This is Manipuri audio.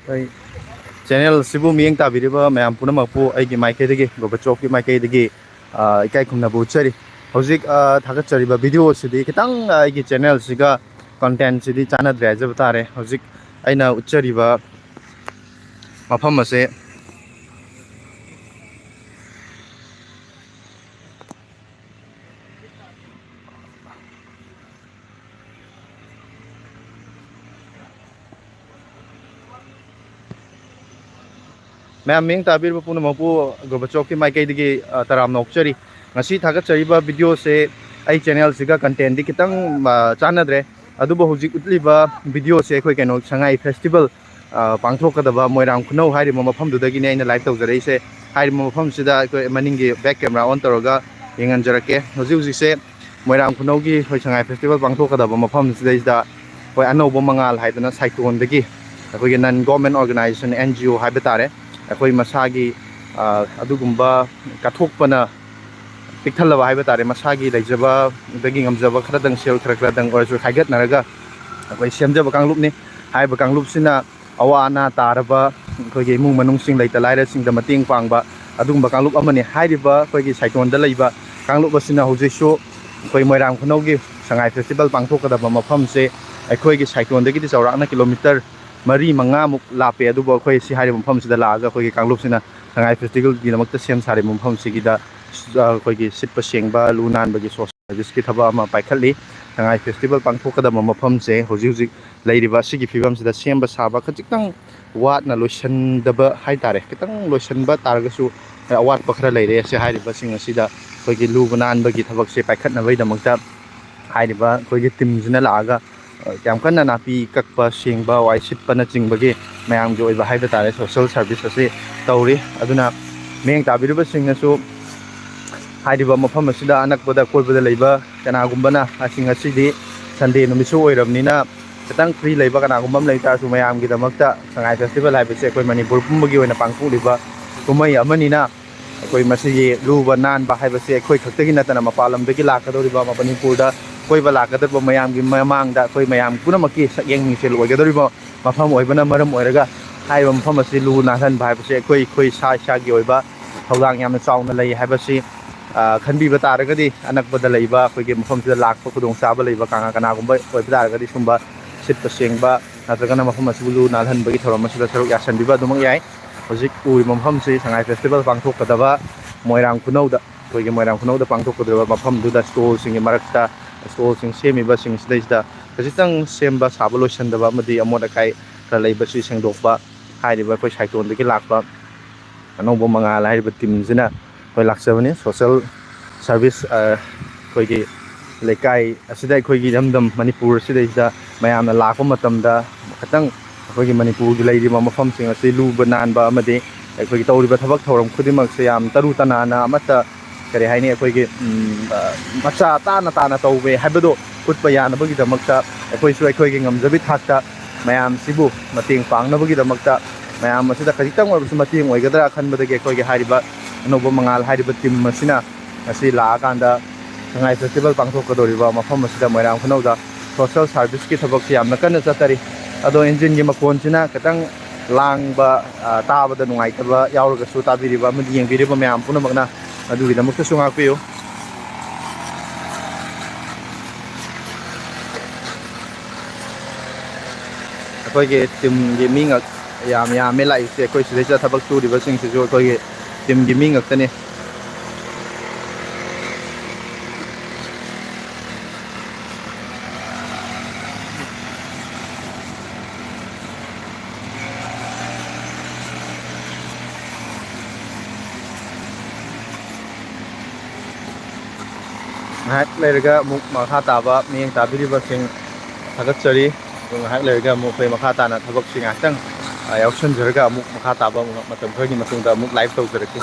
channel sibu miyeng tabiriba mayam punamapu aigi maikaidagi Gorbachov ki maikaidagi ikai khumnabu chari hojik thagachariba video sidi kitang aigi channel siga content sidi chanadre jab tare hojik aina uchariba mafam ase मैं मिंग ताबीर पुन मपु गोरबाचोव की माइकैदगी तराम नौचरी ngasi thagachariba video se ai channel siga content di kitang chanadre adubo hojik utliba video se khoi keno Sangai festival pangthokadaba moirang khunau hairi mafam dudagi ne aina live tawjarei se hairi mafam sida khoi maningi back camera on toroga yengan jarake hojik hojik se moirang khunau gi khoi Sangai festival pangthokadaba mafam sida isda khoi anobo mangal haidana saiton dagi khoi non government organization NGO haibatare khoi masagi adugumba kathokpana पिक्थल वाइब तारे मसागी लेजबा दगी ngमजबा खरदंग सेल खरखरदंग और जो खाइगत नरगा अखोय सेमजबा कांगलुपनि हाइब कांगलुपसिना अवाना तारबा अखोयगे इमुंग मनुंगसिंग लैता लाइरा सिंगदा मतेंग पांगबा अदुगुंबा कांगलुप अमनि हाइरिबा अखोयगे साइटोनदा लैबा कांगलुपसिना होजेसो अखोय मोइरांग खुनौगे संगाई फेस्टिवल पांगथोकदबा मफमसे अखोयगे साइटोनदगी दि चौराकना किलोमीटर 4-5 मुक लापे अदुबा अखोय सि हाइरिबा मफमसिदा लागा अखोयगे कांगलुपसिना संगाई फेस्टिवल गिदमक्ता सेम सारे मफमसिगिदा अखोयगी सिटपा सेंगबा लु नानबगी सोशल सर्विस की थबा अमा पाइखली Sangai festival pangथोकदबा मफमसे होजि होजि लैरिबा सिगी फिबमसिदा सेमबा साबा खजितंग वाटना लोइसनदबा हाइतारे खितंग लोइसनबा तारगसु अवाट पखरा लैरे से हाइरिबा सिंग असिदा अखोयगी लु नानबगी थबकसे पाइखतनबैदमक्ता हाइरिबा अखोयगी टीमजिना लागा याम कन्ना नापी कक्पा सेंगबा वाइ सिटपना चिंगबगी मयामगी ओइबा हाइबा तारे सोशल सर्विस असे तौरी अदुना मेंग ताबिरुबा सिंगनसु हाइरिबा मफम असिदा अनकबदा कोइबदा लैबा कनागुंबना आसिंग असिदि संडे नुमिसु ओइरबनिना खतंग फ्री लैबा कनागुंबम लैतासु मयामगी दमक्ता संगाई फेस्टिवल हाइबसे अखोय मणिपुर पुंबगी ओइना पांगथोलिबा कुमै अमनिना अखोय मसिगे लुबा नानबा हाइबसे अखोय खक्तगी नतना मपालमदगी लाकदोरिबा मणिपुरदा कोइबा लाकदबा मयामगी ममांगदा अखोय मयाम पुनमकी सक्येंग मिसेल ओइगदोरिबा मफम ओइबना मरम ओइरगा हाइबा मफम असि लु नाहन भाइबसे अखोय खोय सागी ओइबा थौदांग यामना चावना लै हाइबसे खनबीबा तारगदी अनकबदा लैबा अखोयगे मफमसिदा लाकपा खुदोंग चाबा लैबा कांगा कनागुंबा ओइबा तारगदी सुंबा सिटपा सेंगबा नत्रगना मफम असिबु लु नाहनबगी थौरमसिदा सरुक यासनबीबा दुमंग याय होजिक उइ मफमसि संगाई फेस्टिवल पांगथोकदबा मोइरांग खुनौदा अखोयगे मोइरांग खुनौदा पांगथोकदबा मफमदुदा स्टॉल सिंगे मरक्ता स्टॉल सिंग सेमिबा सिंग सिदैसदा खजितंग सेमबा साबा लोइसनदबा अमदि अमोद अकाई खरा लैबा सि सेंगदोकबा हाइरिबा अखोय साइटोनदगी लाकबा अनौबो मंगाल हाइरिबा टीमजिना अखोय लाक्सबनी सोशल सर्विस अखोयगे लेकाई असिदा अखोयगी दमदम मणिपुर सिदैसदा मयामना लाकपा मतमदा खतंग अखोयगी मणिपुरगी लैरिबा मफमसिंग असि लुबा नानबा अमदि अखोयगी तौरिबा थबक थौरम खुदिमक से याम तरु तनाना अमता करे हाइने अखोयगी मचा ताना ताना तौबे हाइबदो uttapa यानबगीदमक्ता अखोयसु अखोयगी ngमजबि थाकता मयाम सिबु मतेंग पांगनबगीदमक्ता मयाम असिदा खजितंग ओइबसु मतेंग ओइगदरा खनबदगी अखोयगी हारिबा अनोबो मंगाल हारिबा team मसिना asi laakanda Sangai festival pangthokadoriba mafam asida moirang khunauda social service ki thabak si yamna kanna chatari ado engine gi makon sina katang langba tabada nungaitaba yauraga su tabiriba mudi yengbiriba mayam punamakna adugi damakta sunga piyo akoige team gi mingak yam melai se koi sida thabak turiba sing se jo akoige team gi mingak tane ngahak lerga muk makha taba miyeng tabiriba sing thagachari ngahak lerga muk pe makha tana thabak sing atang yauksan jarga muk makha taba matam khani matungda muk live tawjaraki